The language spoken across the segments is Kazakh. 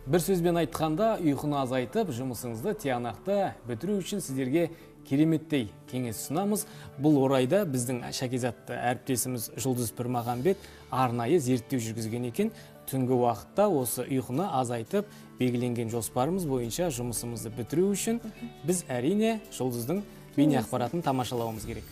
Бір сөзбен айтқанда, ұйқыны азайтып, жұмысыңызды тиянақты бітіру үшін сіздерге кереметтей кеңес ұсынамыз. Бұл орайда біздің шәкизатты әріптесіміз Жұлдыз Пірмағамбет арнайы зерттеу жүргізген екен. Түнгі уақытта осы ұйқыны азайтып, белгіленген жоспарымыз бойынша жұмысымызды бітіру үшін біз әрине Жұлдыздың бейне ақпаратын тамашалауымыз керек.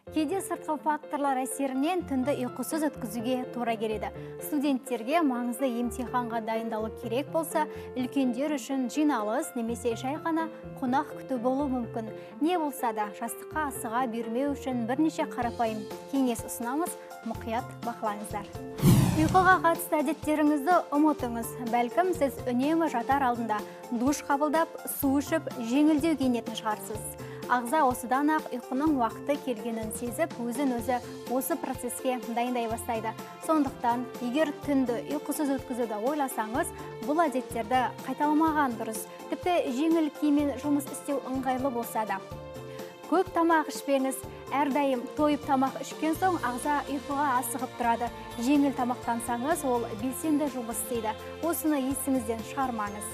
Кейде сыртқы факторлар әсерінен түнді ұйқысыз өткізуге тура келеді. Студенттерге маңызды емтиханға дайындалу керек болса, үлкендер үшін жиналыс немесе шайхана қонақ күту болуы мүмкін. Не болса да жастыққа асыға бермеу үшін бірнеше қарапайым кеңес ұсынамыз, мұқият бақылаңыздар. Ұйқыға қатысты әдеттеріңізді ұмытыңыз. Бәлкім сіз үнемі жатар алдында душ қабылдап, су ішіп, жеңілдеу киінетін шығарсыз. Ағза осыдан ақ ұйқының уақыты келгенін сезіп, өзін-өзі осы процеске дайындай бастайды. Сондықтан, егер түнді ұйқысыз өткізуді ойласаңыз, бұл әдеттерді қайталамаған дұрыс. Тіпті жеңіл киіммен жұмыс істеу ыңғайлы болса да. Көп тамақ ішпеңіз. Әрдайым тойып тамақ ішкен соң ағза ұйқыға асығып тұрады. Жеңіл тамақтансаңыз, ол белсенді жұмыс істейді. Осыны есіңізден шығармаңыз.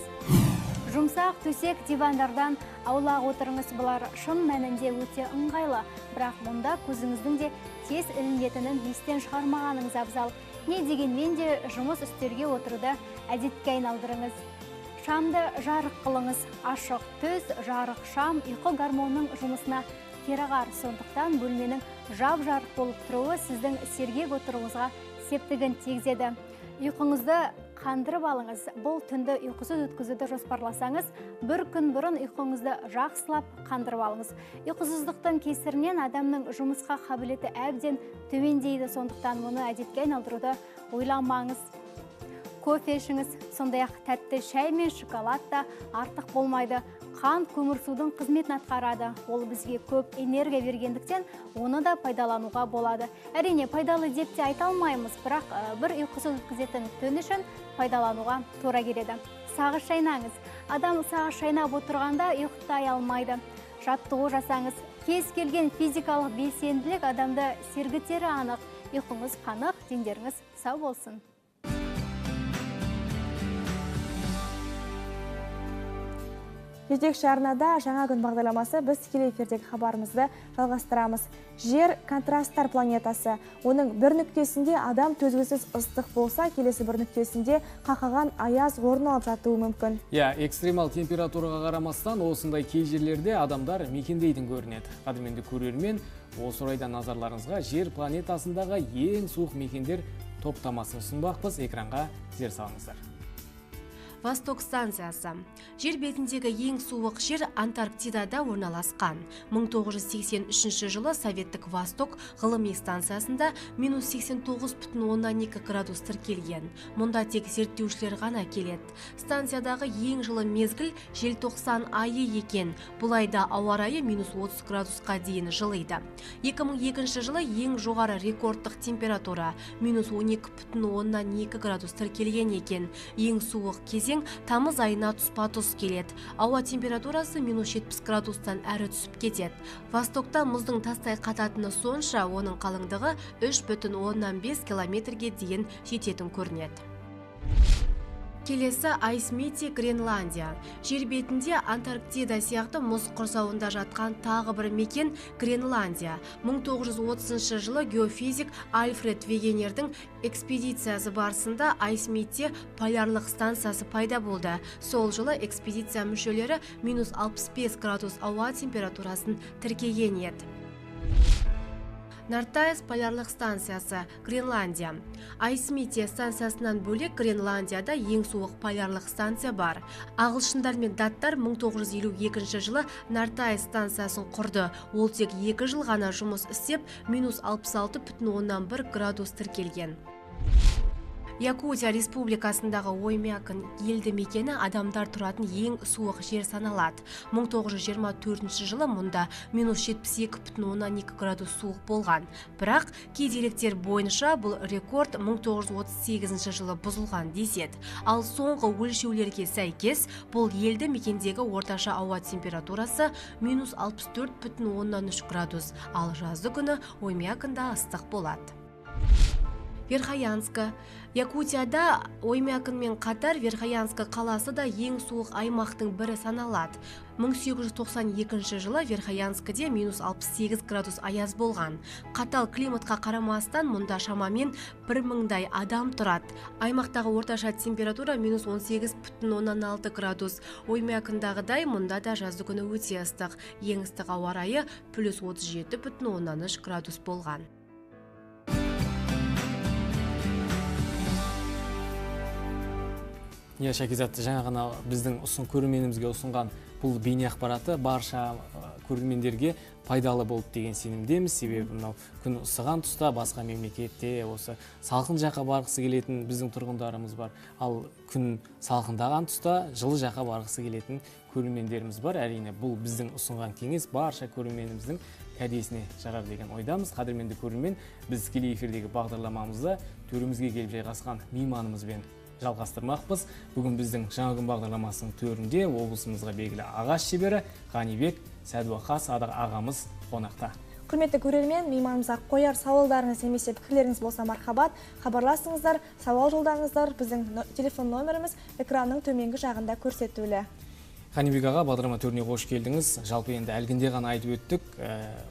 Жұмсақ төсек дивандардан аулақ отырыңыз, бұлар шын мәнінде өте ыңғайлы, бірақ мұнда көзіңіздің де тез ілінетінін естен шығармағаныңыз абзал. Не дегенмен де жұмыс үстелге отыруды әдетке айналдырыңыз. Шамды жарық қылыңыз. Ашық төс, жарық шам ұйқы гормонының жұмысына керағар, сондықтан бөлменің жап-жарық болып тұруы сіздің сергек отыруыңызға септігін тигізеді. Ұйқыңызды қандырып алыңыз. Бұл түнді ұйқысыз өткізуді жоспарласаңыз, бір күн бұрын ұйқыңызды жақсылап қандырып алыңыз. Ұйқысыздықтың кесірінен адамның жұмысқа қабілеті әбден төмендейді, сондықтан мұны әдетке айналдыруды ойламаңыз. Кофе ішіңіз, сондай-ақ тәтті шай мен шоколад та артық болмайды. Қан көмірсудың қызметін атқарады. Ол бізге көп энергия бергендіктен, оны да пайдалануға болады. Әрине, пайдалы деп те айта алмаймыз, бірақ бір ұйқысыз өткізетін түн үшін пайдалануға тура келеді. Сағыз шайнаңыз. Адам сағыз шайнап отырғанда ұйықтай алмайды. Жаттығу жасаңыз. Кез келген физикалық белсенділік адамды сергітері анық. Ұйқыңыз қанық, дендеріңіз сау болсын. Жетекші арнада жаңа күн бағдарламасы, біз тікелей эфирдегі хабарымызды жалғастырамыз. Жер контрасттар планетасы. Оның бір нүктесінде адам төзгісіз ыстық болса, келесі бір нүктесінде қақаған аяз орын алып жатуы мүмкін. Экстремал температураға қарамастан, осындай кей жерлерде адамдар мекендейтін көрінеді. Қадірменді көрермен, осы орайда назарларыңызға жер планетасындағы ең суық мекендер топтамасын ұсынбақпыз. Экранға зер салыңыздар. Восток станциясы. Жер бетіндегі ең суық жер Антарктидада орналасқан. 1983 жылы Советтік Восток ғылыми станциясында -89,2 градус тіркелген. Мұнда тек зерттеушілер ғана келеді. Станциядағы ең жылы мезгіл желтоқсан айы екен. Бұл айда ауа райы -30 градусқа дейін жылыйды. 2002 жылы ең жоғары рекордтық температура -12,2 градус тіркелген екен. Ең суық кезең тамыз айына тұспа-тұс келеді. Ауа температурасы -70 градустан әрі түсіп кетеді. Востокта мұздың тастай қататыны сонша, оның қалыңдығы 3,5 километрге дейін жететін көрінеді. Келесі Айсмити, Гренландия. Жер бетінде Антарктида сияқты мұз құрсауында жатқан тағы бір мекен Гренландия. 1930 жылы геофизик Альфред Вегенердің экспедициясы барысында Айсмити полярлық станциясы пайда болды. Сол жылы экспедиция мүшелері -65 градус ауа температурасын тіркеген еді. Нартайс полярлық станциясы, Гренландия. Айсмити станциясынан бөлек Гренландияда ең суық полярлық станция бар. Ағылшындар мен даттар 1952 жылы Нартайс станциясын құрды. Ол тек 2 жыл ғана жұмыс істеп, -66,1 градус тіркелген. Якутия республикасындағы Оймякын елді мекені адамдар тұратын ең суық жер саналады. 1924 жылы мұнда -72,2 градус суық болған. Бірақ кей деректер бойынша бұл рекорд 1938 жылы бұзылған деседі. Ал соңғы өлшеулерге сәйкес бұл елді мекендегі орташа ауа температурасы -64,3 градус. Ал жазды күні Оймякында ыстық болады. Верхоянск. Якутияда Оймякынмен қатар Верхоянск қаласы да ең суық аймақтың бірі саналады. 1892 жылы Верхоянскіде -68 градус аяз болған. Қатал климатқа қарамастан мұнда шамамен 1000-дай адам тұрады. Аймақтағы орташа температура -18,6 градус. Оймякындағыдай мұнда да жазды күні өте ыстық. Ең ыстық ауа райы +37,3 градус болған. Шәкизат, жаңа ғана біздің көрерменімізге ұсынған бұл бейне ақпараты барша көрермендерге пайдалы болып деген сенімдеміз. Себебі мынау күн ысыған тұста басқа мемлекетте осы салқын жаққа барғысы келетін біздің тұрғындарымыз бар. Ал күн салқындаған тұста жылы жаққа барғысы келетін көрермендеріміз бар. Әрине бұл біздің ұсынған кеңес барша көрерменіміздің кәдесіне жарар деген ойдамыз. Қадірменді көрермен, біз тікелей эфирдегі бағдарламамызда төрімізге келіп жайғасқан мейманымызбен жалғастырмақпыз. Бүгін біздің жаңа күн бағдарламасының төрінде облысымызға белгілі ағаш шебері Ғанибек Сәдуақас ағамыз қонақта. Құрметті көрермен, мейманымызға қояр сауалдарыңыз немесе пікірлеріңіз болса мархабат, хабарласыңыздар, сауал жолдаңыздар. Біздің телефон номеріміз экранның төменгі жағында көрсетулі. Ғанибек аға, бағдарлама төріне қош келдіңіз. Жалпы енді әлгінде ғана айтып өттік,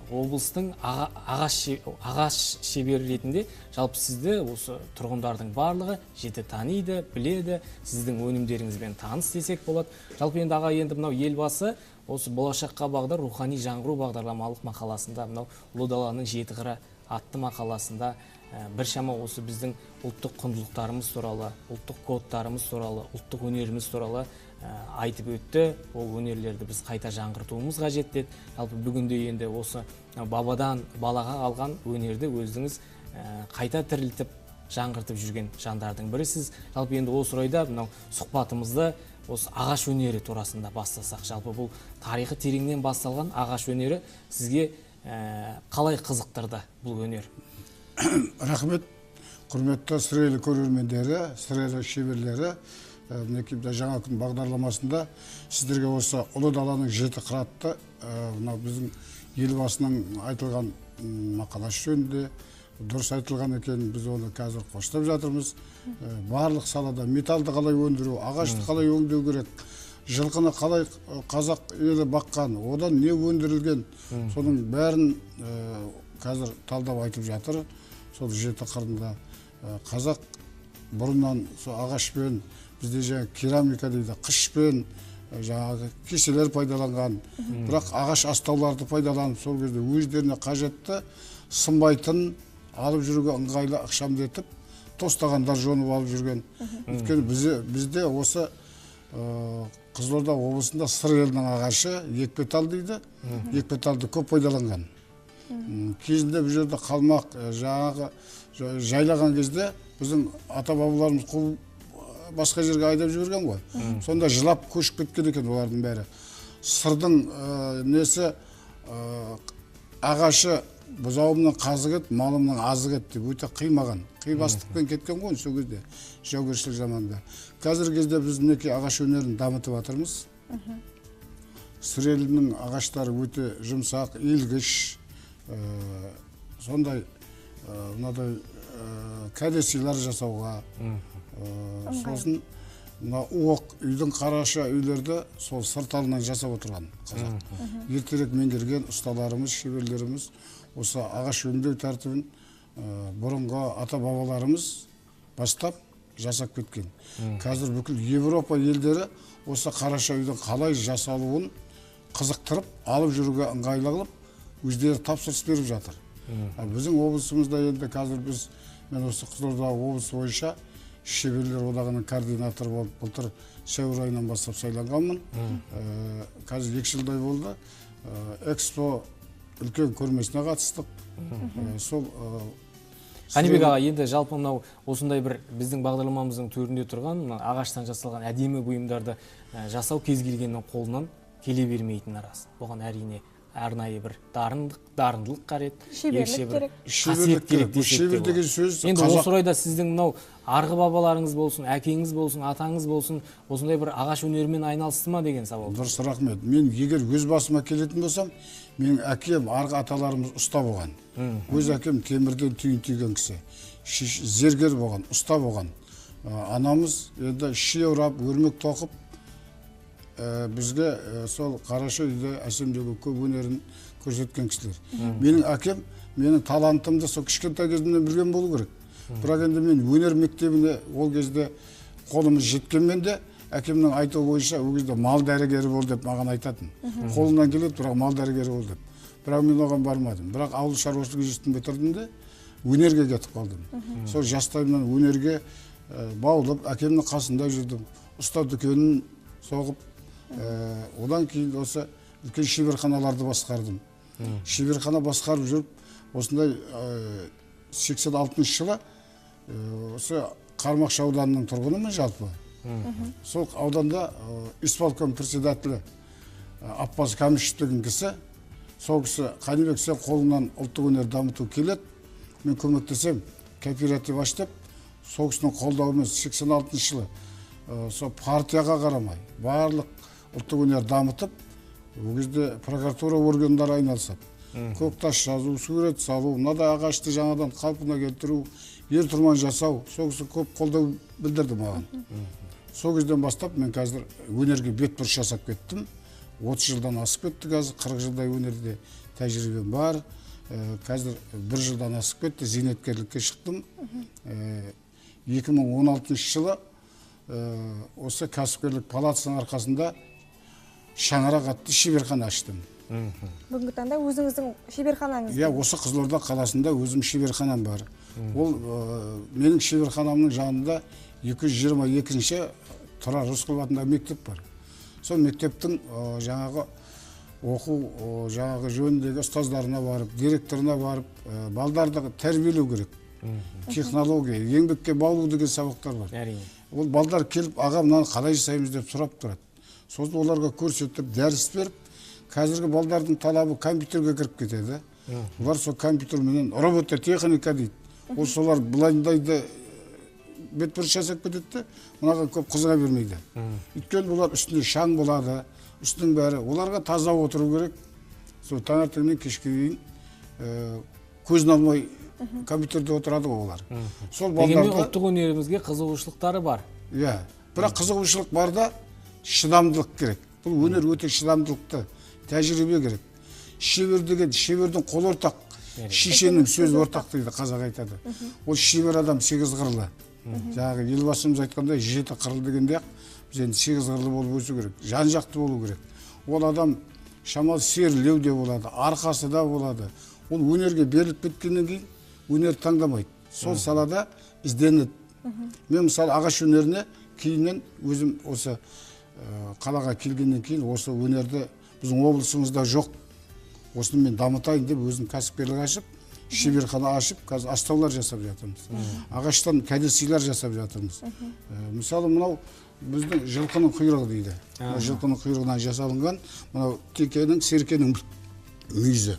облыстың ағаш шебері ретінде жалпы сізді осы тұрғындардың барлығы жете таниды, біледі, сіздің өнімдеріңізбен таныс десек болады. Жалпы енді аға, енді мынау елбасы осы болашаққа бағдар рухани жаңғыру бағдарламалық мақаласында, мынау ұлы даланың жеті қыры атты мақаласында біршама осы біздің ұлттық құндылықтарымыз туралы, ұлттық кодтарымыз туралы, ұлттық өнеріміз туралы айтып өтті. Ол өнерлерді біз қайта жаңғыртуымыз қажет деді. Жалпы бүгінде енді осы бабадан балаға қалған өнерді өзіңіз қайта тірілтіп жаңғыртып жүрген жандардың бірісіз. Жалпы енді осы орайда мынау сұхбатымызды осы ағаш өнері турасында бастасақ. Жалпы бұл тарихы тереңнен басталған ағаш өнері сізге қалай қызықтырды бұл өнер? Рахмет, құрметті сірелі көрермендері, сірелі шеберлері. Мінекей жаңа күн бағдарламасында сіздерге осы ұлы даланың жеті қыратты біздің елбасының айтылған мақаласы жөнінде дұрыс айтылған екен. Біз оны қазір қоштап жатырмыз. Барлық салада металды қалай өндіру, ағашты қалай өңдеу керек, жылқыны қалай қазақ елі баққан, одан не өндірілген, соның бәрін қазір талдап айтып жатыр. Сол жеті қырында қазақ бұрыннан ағашпен, бізде жаңа керамика дейді, қышпен жаңағы кеселер пайдаланған, бірақ ағаш астауларды пайдаланып, сол кезде өздеріне қажетті сынбайтын, алып жүруге ыңғайлы ықшамды етіп, тостағандар жонып алып жүрген. Өйткені бізде осы Қызылорда облысында сыр елінің ағашы екпетал дейді, екпеталды көп пайдаланған. Кезінде бұл жерде қалмақ жаңағы жайлаған кезде біздің ата-бабаларымыз басқа жерге айдап жіберген ғой. Сонда жылап көшіп кеткен екен олардың бәрі. Сырдың несі ағашы бұзауымның қазық ет, малымның азық ет деп өте қимаған. Қимастықпен кеткен ғой сол кезде, жаугершілік заманда. Қазіргі кезде біз мінекей ағаш өнерін дамытып жатырмыз. Сірелінің ағаштары өте жұмсақ, илгіш, сондай мынадай кәдесыйлар жасауға, сосын оқ үйдің қараша үйлерді сол сырталынан жасап отырған қазақ. Ертерек меңгерген ұсталарымыз, шеберлеріміз осы ағаш өңдеу тәртібін бұрынғы ата-бабаларымыз бастап жасап кеткен. Қазір бүкіл Европа елдері осы қараша үйдің қалай жасалуын қызықтырып, алып жүруге ыңғайлы қылып, өздері тапсырыс беріп жатыр. Біздің облысымызда енді қазір мен осы Қызылорда облысы бойынша шеберлер одағының координаторы болып былтыр сәуір айынан бастап сайланғанмын. Қазір 2 жылдай болды. Экспо үлкен көрмесіне қатыстық. Сол Ғанибек аға, енді жалпы мынау осындай бір біздің бағдарламамыздың төрінде тұрған ағаштан жасалған әдемі бұйымдарды жасау кез келгеннің қолынан келе бермейтін рас. Оған әрине арнайы бір дарындылық қажет, шеберлік керек. Қасиет керек десек те болады. Енді осы орайда сіздің мынау арғы бабаларыңыз болсын, әкеңіз болсын, атаңыз болсын, осындай бір ағаш өнерімен айналысты ма деген сауал. Дұрыс, рахмет. Мен егер өз басыма келетін болсам, менің әкем, арғы аталарымыз ұста болған. Өз әкем темірден түйін түйген кісі. зергер болған, ұста болған. Анамыз енді ши орап, өрмек тоқып, бізге сол Қараша үйде әсемдеуге көп өнерін көрсеткен кісілер. Менің әкем, менің талантымды сол кішкентай кезімнен білген болу керек. Бірақ енді мен өнер мектебіне ол кезде қолымыз жеткенмен де, әкемнің айтуы бойынша ол кезде мал дәрігері бол деп маған айтатын. Қолынан келеді, бірақ мал дәрігері бол деп. Бірақ мен оған бармадым. Бірақ ауыл шаруашылық институтын бітірдім де өнерге кетіп қалдым. Сол жастайымнан өнерге баулып, әкемнің қасында жүрдім. Ұста дүкенін соғып, одан кейін осы үлкен шеберханаларды басқардым. Шеберхана басқарып жүріп, осындай 86 жылы осы Қармақшы ауданының тұрғынымын жалпы. Сол ауданда исполком председателі Аппаз Камышев деген кісі, сол кісі Қанибек сен қолыңнан ұлттық өнер дамыту келеді, мен көмектесем, кооператив аштып, сол кісінің қолдауымен 86 жылы сол партияға қарамай, барлық ұлттық өнер дамытып, ол кезде прокуратура органдары айналысады. Көктас жазу, сурет салу, мынадай ағашты жаңадан қалпына келтіру, ер тұрман жасау, сол кісі көп қолдау білдірді маған. Сол кезден бастап мен қазір өнерге бетбұрыс жасап кеттім. 30 жылдан асып кетті қазір, 40 жылдай өнерде тәжірибем бар. Қазір 1 жылдан асып кетті, зейнеткерлікке шықтым. 2016 жылы осы кәсіпкерлік палатасының арқасында шаңырақ атты шеберхана аштым. Бүгінгі таңда өзіңіздің шеберханаңыз? Иә, осы Қызылорда қаласында өзім шеберханам бар. Ол менің шеберханамның жанында 222-ші Тұрар Рысқұлов атындағы мектеп бар. Сол мектептің жаңағы оқу жаңағы жөніндегі ұстаздарына барып, директорына барып, балдарды тәрбиелеу керек. Технология, еңбекке баулу деген сабақтар бар. Ол балдар келіп, аға мынаны қалай жасаймыз деп сұрап тұрады. Сосын оларға көрсетіп, дәріс беріп, қазіргі балдардың талабы компьютерге кіріп кетеді. Олар сол компьютерменен робота техника дейді. Ол солар бұлайындайды бетбұрыс жасап кетеді, мынаған көп қызыға бермейді. Өйткені олар үстінде шаң болады, үстінің бәрі. Оларға таза отыру керек. Сол таңертеңнен кешке дейін көзін алмай компьютерде отырады олар. Дегенмен ұлттық өнерімізге қызығушылықтары бар. Иә, бірақ қызығушылық бар да шыдамдылық керек. Бұл өнер өте шыдамдылықты, тәжірибе керек. Шебер деген, шебердің қол ортақ, шешенің сөз ортақ дейді, қазақ айтады. Ол шебер адам 8 қырлы. Жаңағы елбасымыз айтқандай 7 қырлы дегенде біз енді 8 қырлы болып өсу керек, жан жақты болу керек. Ол адам шамалы серлеу де болады, арқасы да болады. Ол өнерге беріліп кеткеннен кейін өнер таңдамайды. Сол салада ізденеді. Мен мысалы ағаш өнеріне кейіннен өзім осы қалаға келгеннен кейін осы өнерді біздің облысымызда жоқ. Осыны мен дамытайын деп өзім кәсіпкерлік ашып, шеберхана ашып, қазір астаулар жасап жатырмыз. Ағаштан кәдесыйлар жасап жатырмыз. Мысалы мынау біздің жылқының құйрығы дейді. Жылқының құйрығынан жасалынған мынау текенің, серкенің мүйізі.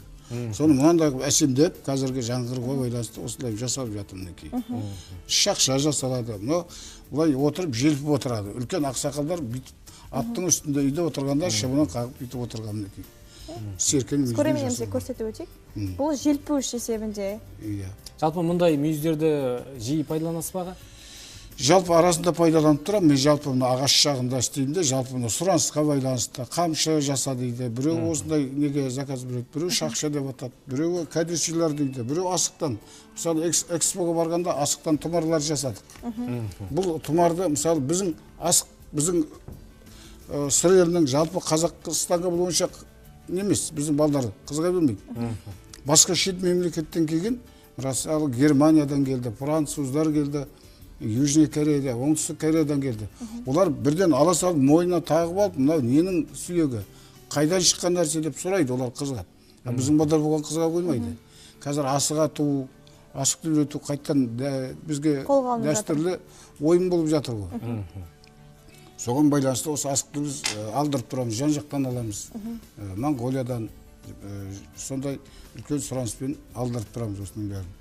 Соны мынандай әсемдеп, қазіргі жаңғыруға байланысты осылай жасап жатырмын мінекей. Шақша жасалады. Бұлай отырып, желпіп отырады. Үлкен ақсақалдар аттың үстінде үйде отырғанда шыбынан қағып бүйтіп отырған мінекей. Көрерменімізге көрсетіп өтейік. Бұл желпуіш есебінде. Жалпы мұндай мүйіздерді жиі пайдаланасыз ба? Жалпы арасында пайдаланып тұрам. Мен жалпы ағаш жағында істеймін де, жалпы сұранысқа байланысты қамшы жаса дейді. Біреу осындай неге заказ береді, біреу шақша деп атады, біреу кәдесыйлар дейді, біреу асықтан. Мысалы экспоға барғанда асықтан тұмарлар жасадық. Бұл тұмарды мысалы біздің сыр елінің жалпы Қазақстанға бұл онша немес, біздің балдары қызыға бермейді. Басқа шет мемлекеттен келген, мысалы Германиядан келді, француздар келді, Южный Корея, оңтүстік Кореядан келді. Олар бірден ала салып, мойнына тағып алып, мынау ненің сүйегі, қайдан шыққан нәрсе деп сұрайды, олар қызығады. Біздің балдар болған қызыға қоймайды. Қазір асық ату, асықты үйрету қайттан бізге дәстүрлі ойын болып жатыр ғой. Соған байланысты осы асықты біз алдырып тұрамыз, жан жақтан аламыз. Монғолиядан сондай үлкен сұраныспен алдырып тұрамыз осының бәрін.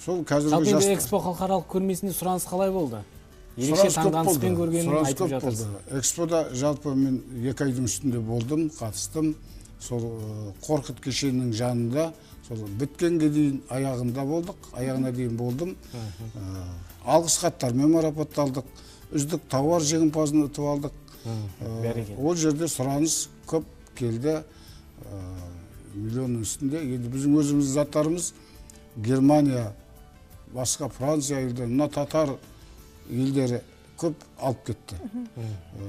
Сол қазіргі жастар. Экспо халықаралық көрмесінде сұраныс қалай болды? Ерекше таңданыспен көргенін айтып жатырсыз. Экспода жалпы мен 2 айдың үстінде болдым, қатыстым. Сол Қорқыт кешенінің жанында сол біткенге дейін аяғында болдық, аяғына дейін болдым. Алғыс хаттармен марапатталдық, үздік тауар жеңімпазын ұтып алдық. Ол жерде сұраныс көп келді, миллионның үстінде. Енді біздің өзіміз заттарымыз Германия, басқа Франция елдері, мына татар елдері көп алып кетті.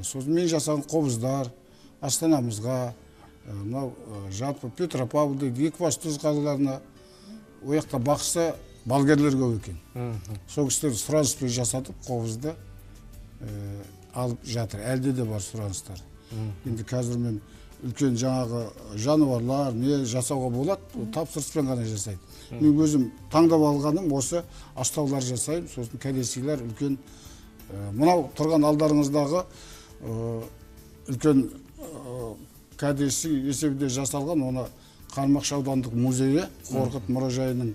Сосын мен жасаған қобыздар Астанамызға, мынау жалпы Петропавл дейді, Екібастұз қалаларына, о жақта бақсы балгерлер көп екен. Сол кісілер сұраныспен жасатып қобызды алып жатыр. Әлде де бар сұраныстар. Енді қазір мен үлкен жаңағы жануарлар не жасауға болады, тапсырыспен ғана жасайды. Мен өзім таңдап алғаным осы астаулар жасаймын, сосын кәдесыйлар үлкен. Мынау тұрған алдарыңыздағы үлкен кәдесі есебінде жасалған, оны Қармақшы аудандық музейі Қорқыт мұражайының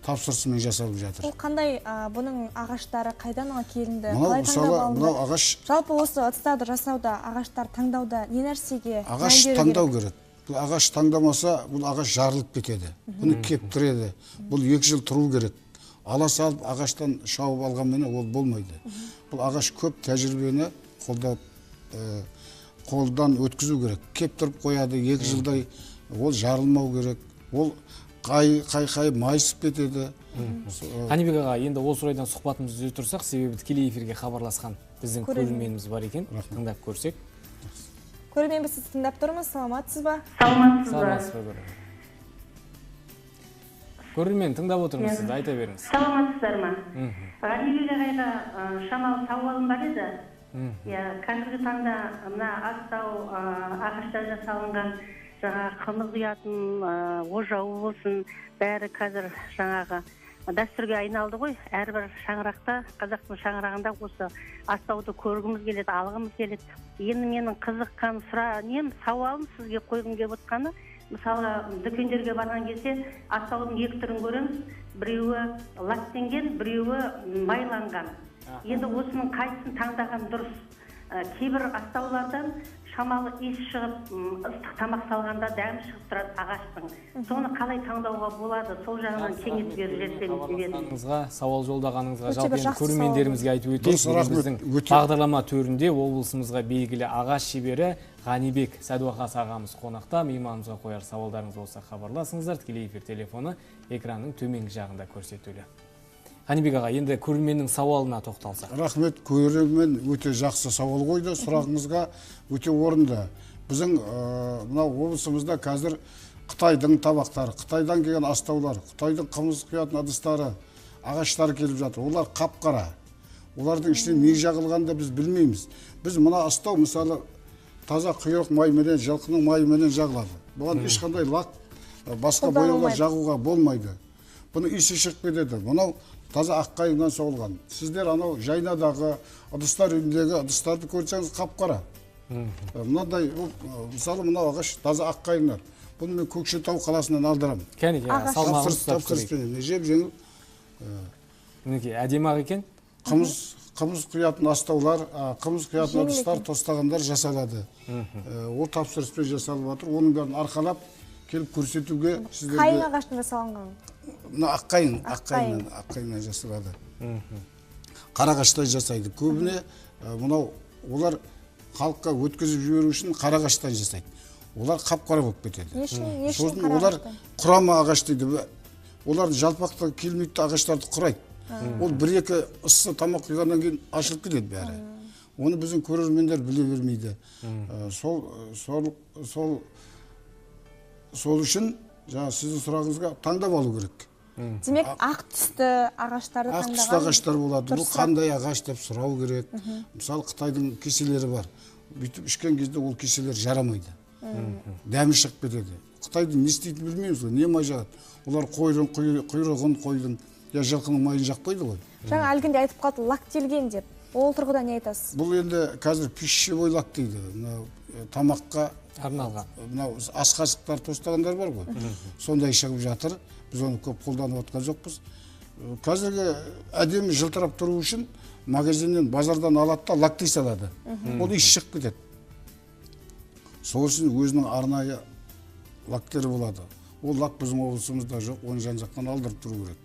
тапсырысымен жасалып жатыр. Ол қандай бұның ағаштары қайдан келінді? Мынау мысалы, мынау ағаш. Жалпы осы ыдыстарды жасауда, ағаштар таңдауда не нәрсеге? Ағаш таңдау керек. Бұл ағаш таңдамаса, бұл ағаш жарылып кетеді. Бұны кептіреді. Бұл 2 жыл тұру керек. Ала салып ағаштан шауып алғанмен ол болмайды. Бұл ағаш көп тәжірибені қолдан өткізу керек. Кептіріп қояды 2 жылдай, ол жарылмау керек. Ол қай майысып кетеді. Қанибек аға, енді осы орайдан сұхбатымызды үзе тұрсақ, себебі тікелей эфирге хабарласқан біздің көрерменіміз бар екен. Тыңдап көрсек. Көрермен, біз сізді тыңдап тұрмыз. Саламатсыз ба? Саламатсыз ба? Көрермен, тыңдап отырмыз сізді, айта беріңіз. Саламатсыздар ма? Ғанибек ағайға шамалы сауалым бар еді. Қазіргі таңда мына астау ағаштан жасалынған жаңа қымыз құятын, ожауы болсын, бәрі қазір жаңағы дәстүрге айналды ғой. Әрбір шаңырақта, қазақтың шаңырағында осы астауды көргіміз келеді, алғымыз келеді. Енді менің қызыққан сауалым сізге қойғым келіп отқаны, мысалы, дүкендерге барған кезде астаудың 2 түрін көреміз. Біреуі латтенген, біреуі майланған. Енді осының қайсысын таңдаған дұрыс? Кейбір астаулардан шамалы иіс шығып, ыстық тамақ салғанда дәмі шығып тұрады ағаштың. Соны қалай таңдауға болады? Сол жағынан кеңес беріп жіберсеңіз. Сауал жолдағаныңызға жалпы көрермендерімізге айтып өтейік. Біздің бағдарлама төрінде облысымызға белгілі ағаш шебері Ғанибек Сәдуақас ағамыз қонақта. Мейманымызға қояр сауалдарыңыз болса хабарласыңыздар. Тікелей эфир телефоны экранның төменгі жағында көрсетіледі. Ғанибек аға, енді көрерменнің сауалына тоқталсақ. Рахмет, көрермен өте жақсы сауал қойды. Сұрағыңызға өте орынды. Біздің мынау облысымызда қазір Қытайдың табақтары, Қытайдан келген астаулар, Қытайдың қымыз құятын ыдыстары, ағаштары келіп жатыр. Олар қап-қара. Олардың ішінен не жағылғанда біз білмейміз. Біз мына астау мысалы таза құйрық майменен, жылқының майменен жағылады. Бұған ешқандай лак, басқа бояулар жағуға болмайды. Бұны иісі шығып кетеді. Мынау таза аққайыңнан соғылған. Сіздер анау жайнадағы ыдыстар үйіндегі ыдыстарды көрсеңіз қап-қара. Мынадай, мысалы мынау ағаш таза аққайыңнан. Бұны мен Көкшетау қаласынан алдырам. Кәне, салмағын ұстап көрейік. Жеп-жеңіл. Мінекей, әдемі-ақ екен. Қымыз құятын астаулар, қымыз құятын ыдыстар, тостағандар жасалады. Ол тапсырыспен жасалып жатыр. Оның бәрін арқалап келіп көрсетуге сіздерге... Қайың ағаштан жасалынған? Мына аққайыңнан жасалады. Қарағаштай жасайды. Көбіне мынау олар халыққа өткізіп жіберу үшін қарағаштан жасайды. Олар қап-қара болып кетеді. Сосын олар құрама ағаш дейді. Олар жалпақты келмейді ағаштарды құрайды. Ол 1-2 ыссы тамақ құйғаннан кейін ашылып кетеді бәрі. Оны біздің көрермендер біле бермейді. Сол үшін сіздің сұрағыңызға таңдап алу керек. Демек, ақ түсті ағаштарды таңдаған? Ақ түсті ағаштар болады. Бұл қандай ағаш деп сұрау керек. Мысалы, Қытайдың кеселері бар. Бүйтіп ішкен кезде ол кеселер жарамайды. Дәмі шығып кетеді. Қытайдың не істейтін білмейміз ғой, не май жағады. Олар құйрығын қойдың, я жылқының майын жақпайды ғой. Жаңа әлгінде айтып қалды, лактелген деп. Ол тұрғыда не айтасыз? Бұл енді қазір пищевой лак дейді. Тамаққа арналған. Мынау ас қасықтар, тостағандар бар ғой. Сондай шығып жатыр. Біз оны көп қолданып отқан жоқпыз. Қазіргі әдемі жылтырап тұру үшін магазиннен, базардан алады да лактей салады. Ол иіс шығып кетеді. Сол үшін өзінің арнайы лактері болады. ол лак біздің облысымызда жоқ, оны жан жақтан алдырып тұру керек.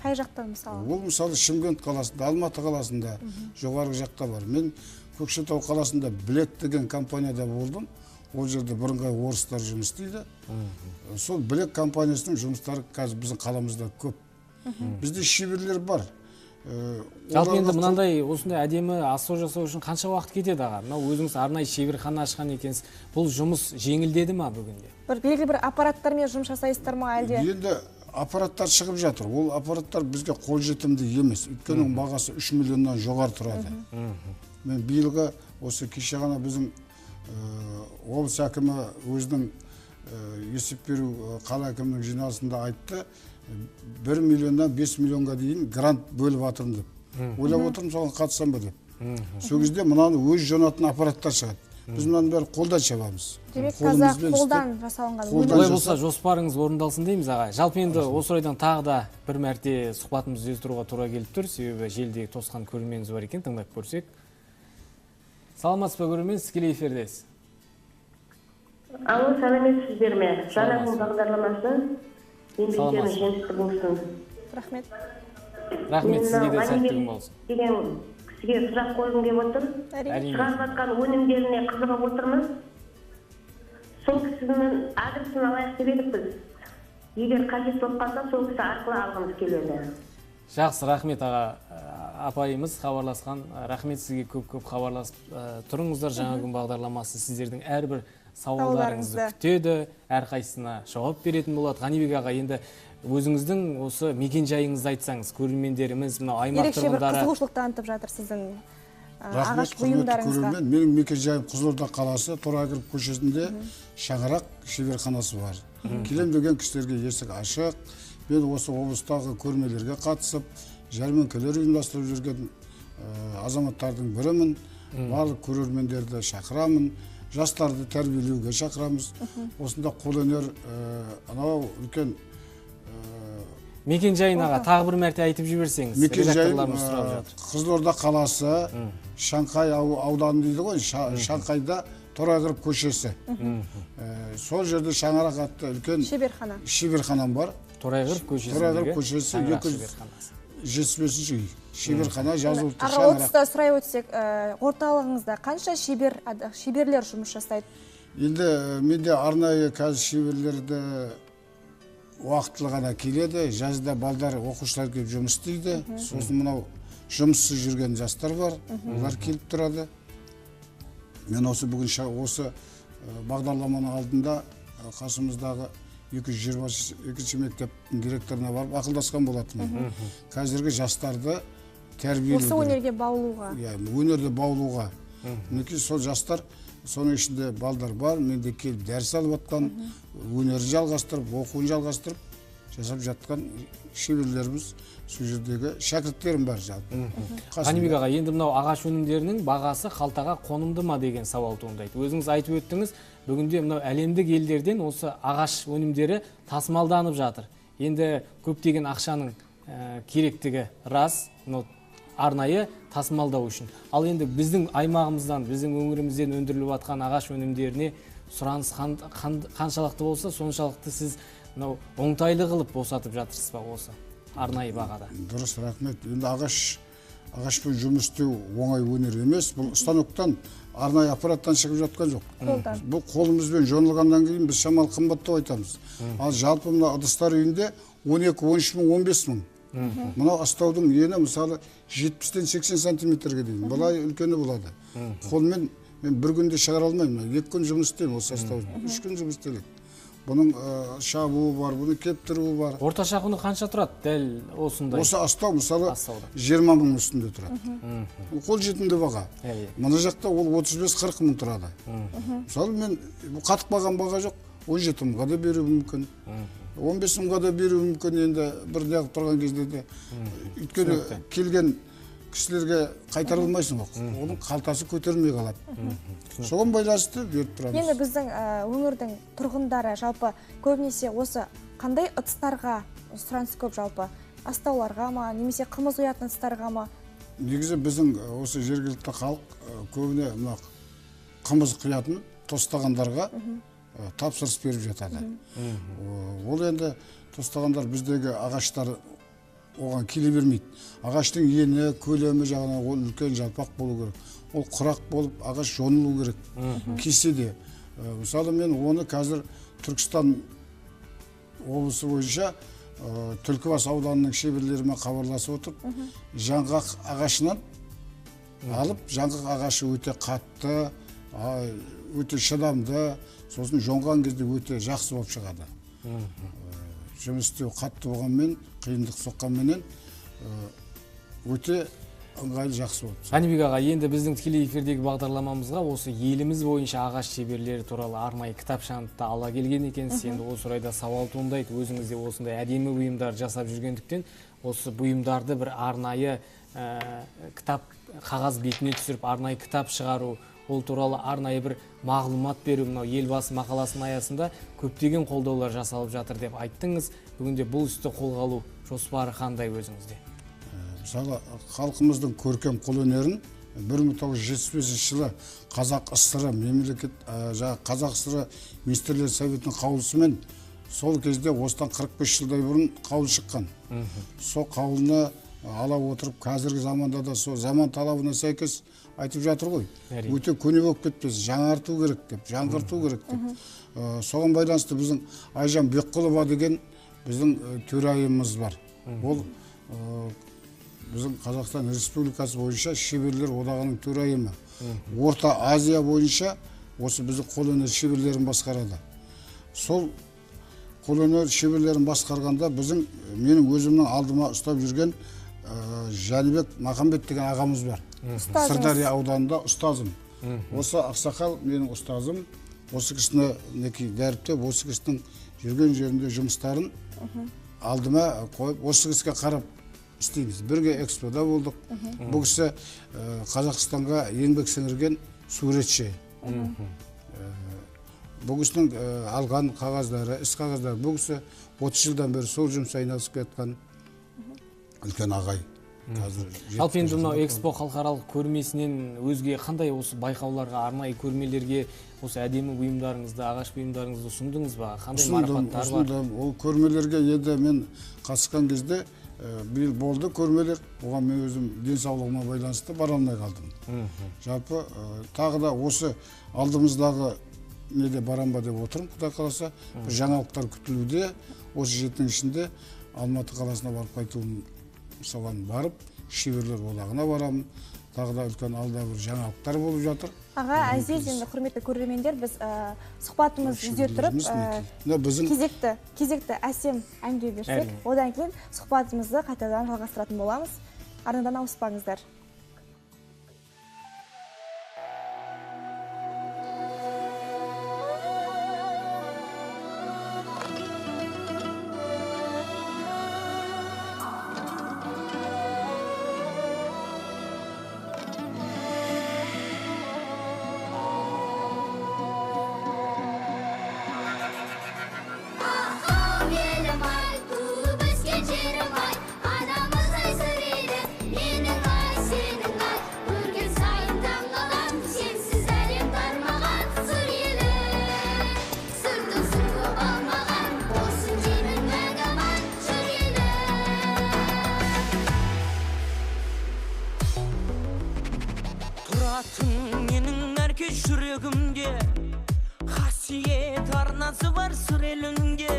Қай жақтан мысалы? Ол мысалы Шымкент қаласында, Алматы қаласында, жоғарғы жақта бар. Мен Көкшетау қаласында Білек деген компанияда болдым. Ол жерде бірыңғай орыстар жұмыс істейді. Сол Білек компаниясының жұмыстары қазір біздің қаламызда көп. Бізде шеберлер бар. Жалпы енді мынандай осындай әдемі астау жасау үшін қанша уақыт кетеді аға? Мынау өзіңіз арнайы шеберхана ашқан екенсіз. Бұл жұмыс жеңілдеді ма бүгінде? Бір белгілі бір аппараттармен жұмыс жасайсыздар ма әлде? Енді аппараттар шығып жатыр. Ол аппараттар бізге қолжетімді емес. Өйткені оның бағасы 3 миллионнан жоғары тұрады. Мен биылғы осы кеше ғана біздің облыс әкімі өзінің есеп беру қала әкімінің жиналысында айтты, 1 миллионнан 5 миллионға дейін грант бөліп жатырмын деп. Ойлап отырмын, соған қатысам ба деп. Сол кезде мынаны өз жонатын аппараттар шығады. Біз мынаны бәрі қолдан шабамыз. Демек қазақ қолдан жасалынған. Олай болса жоспарыңыз орындалсын дейміз аға. Жалпы енді осы орайдан тағы да бір мәрте сұхбатымызды үзе тура келіп тұр. Себебі желдегі тосқан көрерменіміз бар екен, тыңдап көрсек. Саламатсыз ба көрермен, тікелей эфирдесіз. Алло, сәлеметсіздер ме? Жаңа күн бағдарламасы еңбектеріңіз жемісті болсын. Рахмет. Рахмет, сізге де сәттілік болсын. Деген кісіге сұрақ қойғым келіп отыр. Шығарып жатқан өнімдеріне қызығып отырмыз. Сол кісінің адресін алайық деп едік біз. Егер қажет болып қалса, сол кісі арқылы алғымыз келеді. Жақсы, рахмет аға. Апайымыз хабарласқан. Рахмет, сізге көп хабарласып тұрыңыздар. Жаңа күн бағдарламасы сіздердің әрбір сауалдарыңызды күтеді, әрқайсысына жауап беретін болады. Ғанибек аға, енді өзіңіздің осы мекен жайыңызды айтсаңыз, көрермендеріміз мына аймақ тұрғындары. Ерекше бір қызығушылық танытып жатыр сіздің ағаш бұйымдарыңызға. Менің мекен жайым Қызылорда қаласы, Торайғыров көшесінде шаңырақ шеберханасы бар. Келем деген кісілерге есік ашық. Мен осы облыстағы көрмелерге қатысып, жәрмеңкелер ұйымдастырып жүрген азаматтардың бірімін. Барлық көрермендерді шақырамын. Жастарды тәрбиелеуге шақырамыз. Осында қолөнер анау үлкен мекен жайын аға тағы бір мәрте айтып жіберсеңіз. Мекен жайым Қызылорда қаласы, Шаңқай ауданы дейді ғой, Шаңқайда Торайғыров көшесі. Сол жерде шаңырақ атты үлкен шеберханам бар. Торайғыров көшесі 275 үй. Шеберхана жазылып тұр. Аға отызда сұрай өтсек, орталығыңызда қанша шеберлер жұмыс жасайды? Енді менде арнайы қазір шеберлерді уақытылы ғана келеді. Жазда балдар оқушылар келіп жұмыс істейді. Сосын мынау жұмыссыз жүрген жастар бар. Олар келіп тұрады. Мен осы бүгін осы бағдарламаның алдында қасымыздағы 222 мектептің директорына барып ақылдасқан болатынмын. Қазіргі жастарды тәрбиелеуге. Осы өнерге баулуға. Өнерді баулуға. Мінекей сол жастар, соның ішінде балдар бар, менде келіп дәріс алып жатқан, өнерді жалғастырып, оқуын жалғастырып, жасап жатқан шеберлеріміз, сол жердегі шәкірттерім бар жалпы. Ғанибек аға, енді мынау ағаш өнімдерінің бағасы қалтаға қонымды ма деген сауал туындайды. Өзіңіз айтып өттіңіз, бүгінде мынау әлемдік елдерден осы ағаш өнімдері тасымалданып жатыр. Енді көптеген ақшаның керектігі рас, арнайы тасымалдау үшін. Ал енді біздің аймағымыздан, біздің өңірімізден өндіріліп жатқан ағаш өнімдеріне сұраныс қаншалықты болса, соншалықты сіз оңтайлы қылып босатып жатырсыз ба осы арнайы бағада? Дұрыс, рахмет. Енді ағашпен жұмыс істеу оңай өнер емес. Бұл станоктан, арнайы аппараттан шығып жатқан жоқ. Бұл қолымызбен жонылғаннан кейін біз шамалы қымбаттау айтамыз. Ал жалпы мына ыдыстар үйінде 12-13 мың, 15 мың. Мынау астаудың ені мысалы 70-тен 80 сантиметрге дейін. Бұлай үлкені болады. Қолмен мен бір күнде шығара алмаймын. 2 күн жұмыс істеймін осы астаудың. 3 күн жұмыс істеледі. Бұның шабуы бар, бұның кептіруі бар. Орташа құны қанша тұрады дәл осындай? Осы астау мысалы 20 мың үстінде тұрады. Қол жетімді баға. Мына жақта ол 35-40 мың тұрады. Мысалы мен қатып қалған баға жоқ. 17 мыңға да беруі мүмкін. 15 мыңға да беруі мүмкін. Енді бір неғып тұрған кезде де. Өйткені келген кісілерге қайтарылмайсың ғой. Оның қалтасы көтермей қалады. Соған байланысты беріп тұрамыз. Енді біздің өңірдің тұрғындары жалпы көбінесе осы қандай ыдыстарға сұраныс көп жалпы? Астауларға ма, немесе қымыз құятын ыдыстарға ма? Негізі біздің осы жергілікті халық көбіне қымыз құятын тостағандарға тапсырыс беріп жатады. Ол енді тостағандар біздегі ағаштар оған келе бермейді. Ағаштың ені, көлемі жағынан ол үлкен жалпақ болу керек. Ол құрақ болып ағаш жонылу керек. Кеседе. Мысалы мен оны қазір Түркістан облысы бойынша Түлкібас ауданының шеберлерімен хабарласып отырып, жаңғақ ағашынан алып, жаңғақ ағашы өте қатты, өте шыдамды, сосын жонған кезде өте жақсы болып шығады. Жұмыс істеу қатты болғанмен, қиындық соққанменен өте ыңғайлы жақсы болды. Ғанибек аға, енді біздің тікелей эфирдегі бағдарламамызға осы еліміз бойынша ағаш шеберлері туралы арнайы кітапшаны да ала келген екенсіз. Енді осы орайда сауал туындайды. Өзіңізде осындай әдемі бұйымдар жасап жүргендіктен, осы бұйымдарды бір арнайы кітап қағаз бетіне түсіріп, арнайы кітап шығару, ол туралы арнайы бір мағлұмат беру, мынау елбасы мақаласының аясында көптеген қолдаулар жасалып жатыр деп айттыңыз. Бүгінде бұл істі қолға алу жоспары қандай өзіңізде? Мысалы, халқымыздың көркем қолөнерін 1975 жылы Қазақ ССР Қазақ ССР министрлер советінің қаулысымен сол кезде осыдан 45 жылдай бұрын қаулы шыққан. Сол қаулыны ала отырып, қазіргі заманда да сол заман талабына сәйкес айтып жатыр ғой. Өте көне болып кетпес, жаңарту керек деп, жаңғырту керек деп. Соған байланысты біздің Айжан Бекқұлова деген біздің төрайымымыз бар. Ол біздің Қазақстан Республикасы бойынша шеберлер одағының төрайымы. Орта Азия бойынша осы біздің қолөнер шеберлерін басқарады. Сол қолөнер шеберлерін басқарғанда менің өзімнің алдыма ұстап жүрген Жәнібек Махамбет деген ағамыз бар. Сырдария ауданында ұстазым. Осы ақсақал менің ұстазым. Осы кісіні дәріптеп, осы кісінің жүрген жерінде жұмыстарын алдыма қойып, осы кісіге қарап істейміз. Бірге экспода болдық. Бұл кісі Қазақстанға еңбек сіңірген суретші. Бұл кісінің алған қағаздары, іс қағаздары, бұл кісі 30 жылдан бері сол жұмыс айналысып кеткен үлкен ағай. Жалпы енді мынау экспо халықаралық көрмесінен өзге қандай осы байқауларға, арнайы көрмелерге осы әдемі бұйымдарыңызды, ағаш бұйымдарыңызды ұсындыңыз ба? Қандай марапаттар бар? Ол көрмелерге енді мен қатысқан кезде биыл болды көрмелер. Оған мен өзім денсаулығыма байланысты бара алмай қалдым. Жалпы тағы да осы алдымыздағы неде барам ба деп отырмын, Құдай қаласа. Жаңалықтар күтілуде. Осы жетінің ішінде Алматы қаласына барып қайтуым, соған барып, шеберлер одағына барамын. Тағы да үлкен алда бір жаңалықтар болып жатыр. Аға, әзиз, енді құрметті көрермендер, біз сұхбатымыз жүзе тұрып, кезекті әсем әнге берсек, одан кейін сұхбатымызды қайтадан жалғастыратын боламыз. Арнадан ауыспаңыздар. жүрегімде қасиет арнасы бар сүреліңде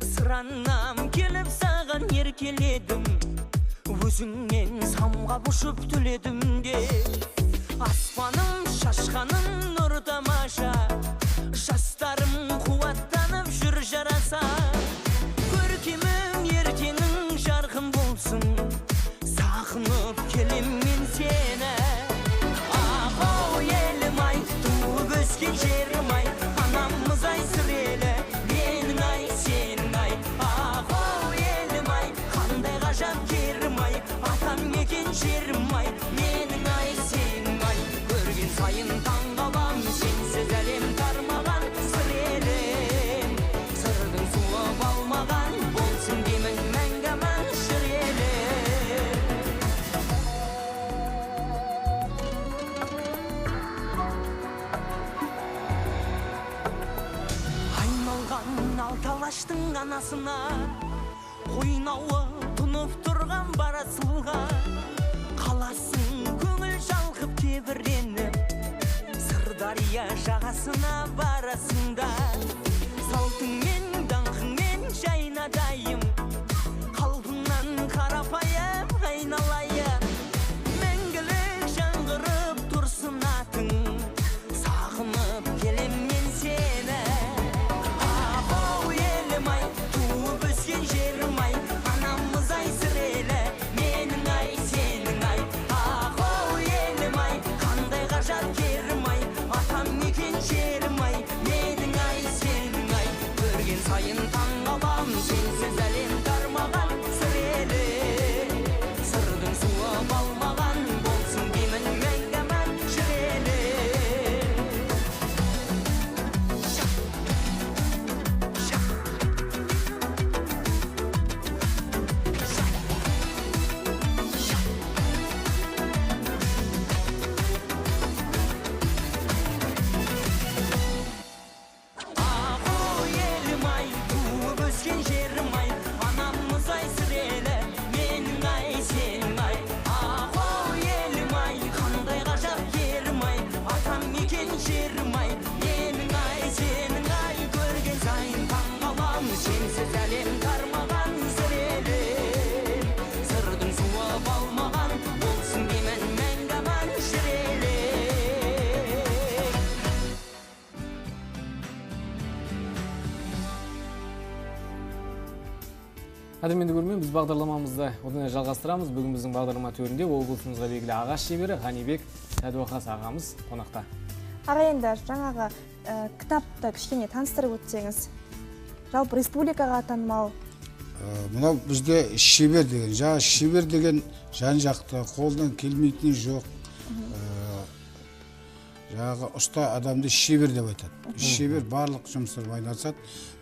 сыраннан келіп саған еркеледім өзіңнен самғап ұшып түледім де аспаным шашқаным нұр тамаша жастарым қуаттанып жүр жараса көркемім ертеңің жарқын болсын сағынып келем мен сені өскен жерім ай анамыз ай сүрелі менің ай сенің ай ағау елім ай қандай ғажап керім ай атам екен жерім ай менің ай сенің ай көрген сайын таң қалам сенсіз әлем тармаған сүрелім сырдың суы балмаған болсын деймін мәңгі аман жүрелі алаштың анасына қойнауы тұнып тұрған барасылға қаласың көңіл жалқып тебіреніп Сырдария жағасына барасыңда салтыңмен даңқыңмен жайнадайым қалпыңнан қарапайым айналайын мәңгілік жаңғырып тұрсын атың сағынып келем мен сені ау елім ай туып өскен жерім ай анамыз ай сірелі менің ай сенің ай ау елім ай қандай ғажап керім ай атам мекен жерім ай менің ай сенің ай көрген сайын таң қалам сенсіз әлем тармаған сірелі сырдың суы балмаған болсын деймін мәңгі мән жүрелі ау елім ай туып өскен жерім ай анамыз ай сірелі менің ай сенің ай ау елім ай қандай ғажап керім ай атам мекен жерім ай менің ай сенің ай көрген сайын таң қалам сенсіз әлем тармаған сірелі сырдың суы балмаған болсын деймін мәңгі мән жүрелі Қадірменді көрермен, біз бағдарламамызды одан әрі жалғастырамыз. Бүгін біздің бағдарлама төрінде облысымызға белгілі ағаш шебері Ғанибек Сәдуақас ағамыз қонақта. Аға, енді жаңағы кітапты кішкене таныстырып өтсеңіз. Жалпы республикаға танымал. Мынау бізде шебер деген, шебер деген жан-жақты, қолдан келмейтіні жоқ. Жаңағы ұста адамды шебер деп айтады. Шебер барлық жұмыстар айналысады.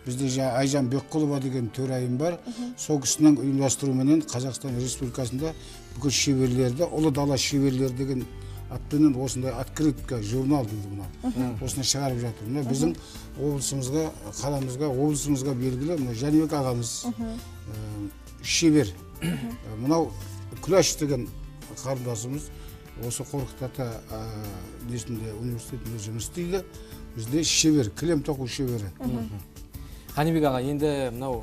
Бізде Айжан Бекқұлова деген төрайым бар. Сол кісінің ұйымдастыруымен Қазақстан Республикасында бүкіл шеберлерді, ұлы дала шеберлер деген атпенен осындай открытка журнал дейді мынау. Осыны шығарып жатыр. Мына біздің облысымызға, қаламызға, облысымызға белгілі Жәнібек ағамыз шебер. Мынау Күләш деген қарындасымыз осы Қорқыт ата несінде университетінде жұмыс істейді. Бізде шебер, кілем тоқу шебері. Ғанибек аға, енді мынау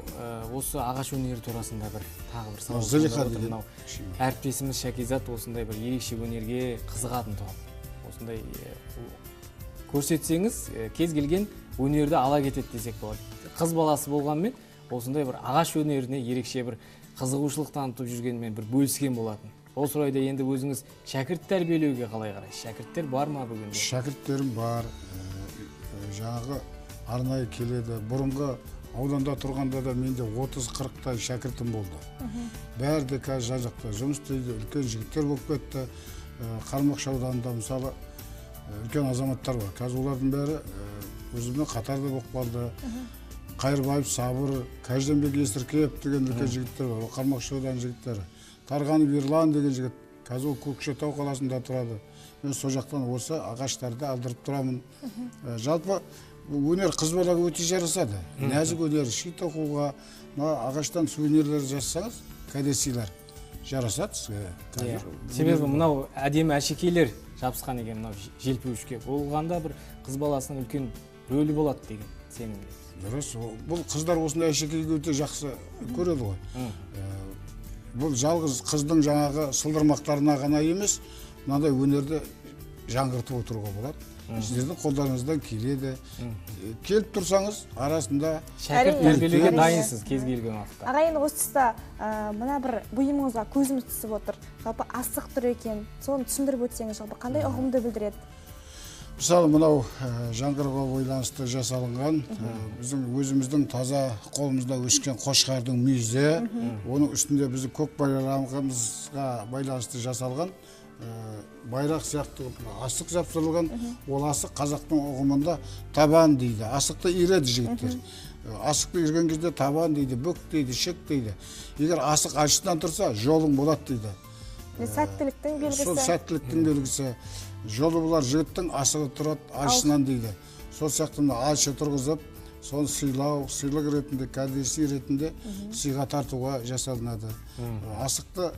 осы ағаш өнері турасында бір тағы бір сауал Зылиха отыр. деген Мынау әріптесіміз Шәкизат осындай бір ерекше өнерге қызығатын тұғын. Осындай көрсетсеңіз, кез келген өнерді ала кетеді десек болады. Қыз баласы болғанмен осындай бір ағаш өнеріне ерекше бір қызығушылық танытып жүргенмен бір бөліскен болатын. Осы орайда енді өзіңіз шәкірт тәрбиелеуге қалай қарайсыз? Шәкірттер бар ма бүгінде? Шәкірттерім бар. Жаңағы арнайы келеді. Бұрынғы ауданда тұрғанда да менде 30-40-тай шәкіртім болды. Бәрі де қазір жан-жақта жұмыс істейді, үлкен жігіттер болып кетті. Қармақшы ауданында мысалы үлкен азаматтар бар. Қазір олардың бәрі өзімнің қатарда болып қалды. Қайырбаев Сабыр, Кажденбек Есіркеев деген үлкен жігіттер бар. Қармақшы ауданының жігіттері. Тарғанов Ерлан деген жігіт. Қазір ол Көкшетау қаласында тұрады. Мен сол жақтан осы ағаштарды алдырып тұрамын. Жалпы өнер қыз балаға өте жарасады. Нәзік өнер, ши тоқуға, ағаштан сувенирлер жасасаңыз, кәдесыйлар жарасады сізге. Себебі мынау әдемі әшекейлер жабысқан екен мынау желпуішке. Болғанда бір қыз баласының үлкен рөлі болады деген сенімде. Дұрыс. Бұл қыздар осындай әшекейге өте жақсы көреді ғой. Бұл жалғыз қыздың жаңағы сылдырмақтарына ғана емес, мынандай өнерді жаңғыртып отыруға болады. Сіздердің қолдарыңыздан келеді. Келіп тұрсаңыз, арасында шәкірт тәрбиелеуге дайынсыз кез келген уақытта. Аға, енді осы тұста мына бір бұйымыңызға көзіміз түсіп отыр. Жалпы асық тұр екен. Соны түсіндіріп өтсеңіз, жалпы қандай ұғымды білдіреді? Мысалы, мынау жаңғыруға байланысты жасалынған, біздің өзіміздің таза қолымызда өскен қошқардың мүйізі, оның үстінде біздің көк байрағымызға байланысты жасалған байрақ сияқты асық жапсырылған. Ол асық қазақтың ұғымында табан дейді. Асықты иіреді жігіттер. Асықты иірген кезде табан дейді, бүк дейді, шек дейді. Егер асық альшыдан тұрса, жолың болады дейді. Сәттіліктің белгісі. Сол сәттіліктің белгісі. Жолы бұлар жігіттің асығы тұрады альшынан дейді. Сол сияқты альшы тұрғызып, соны сыйлау, сыйлық ретінде, кәдесый ретінде сыйға тартуға жасалынады. Асықты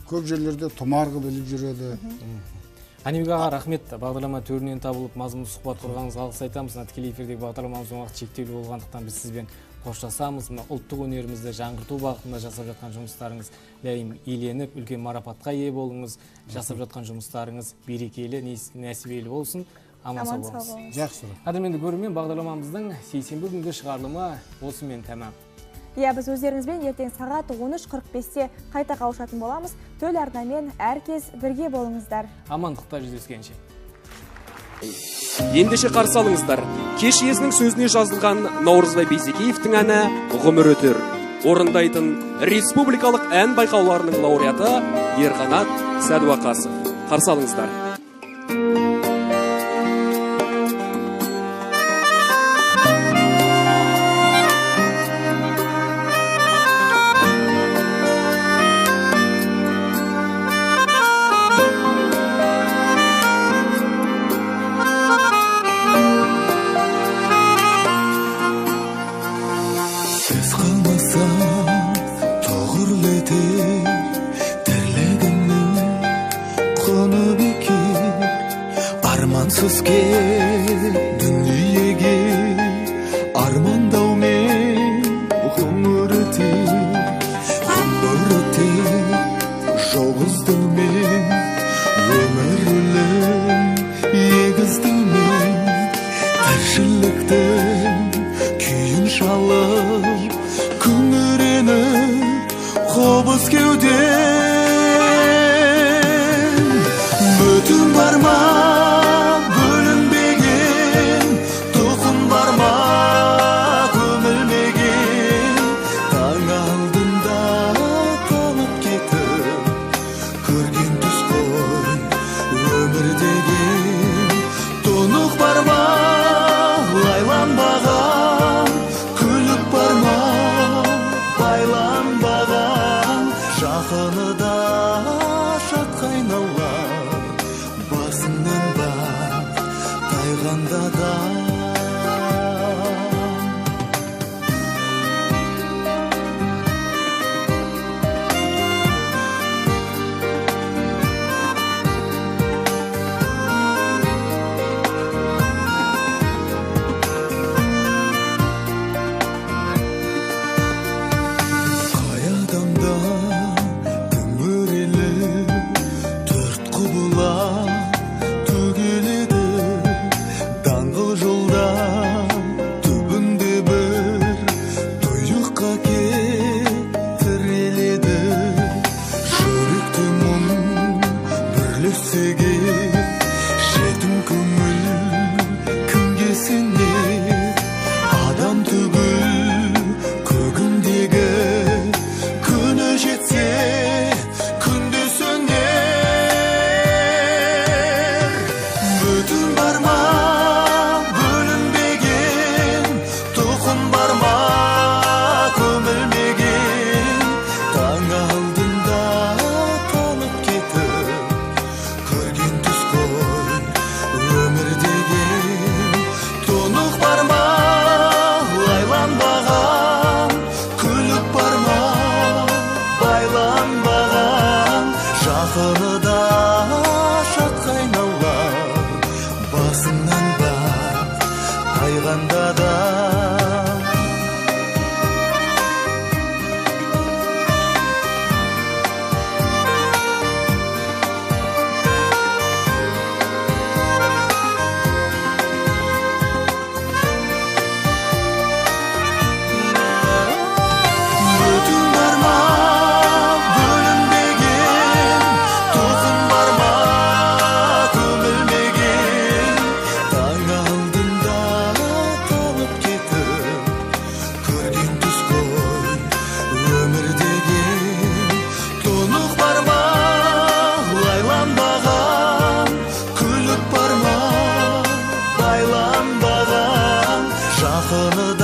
көп жерлерде тұмарғы біліп жүреді. Анибек аға, рахмет. Бағдарлама төрінен табылып, мазмұнды сұхбат құрғаныңызға алғыс айтамыз. Тікелей эфирдегі бағдарламамыздың уақыты шектеулі болғандықтан біз сізбен қоштасамыз. Ұлттық өнерімізді жаңғырту бағытында жасап жатқан жұмыстарыңыз дәйім еленіп, үлкен марапатқа ие болыңыз. Жасап жатқан жұмыстарыңыз берекелі, нәсібелі болсын. Аман сау болыңыз. Жақсы. Қадірменді көрермен, бағдарламамыздың сейсенбі күнгі шығарылымы осымен тәмам. Біз өздеріңізбен ертең сағат 13:45-те қайта қауышатын боламыз. Төл арнамен әркез бірге болыңыздар. Амандықта жүздескенше. Ендеше қарсы алыңыздар. Кеш иесінің сөзіне жазылған Наурызбай Бейсекеевтің әні «Ғұмыр өтер». Орындайтын республикалық ән байқауларының лауреаты Ерқанат Сәдуақасов. Қарсы алыңыздар. Армансыз кел дүниеге армандаумен ғұмыр өтер жалғыздығымен өмірлің егіздігімен тіршіліктің күйін шалып күңіреніп қобыз кеуден бүтін бар ма Жақыны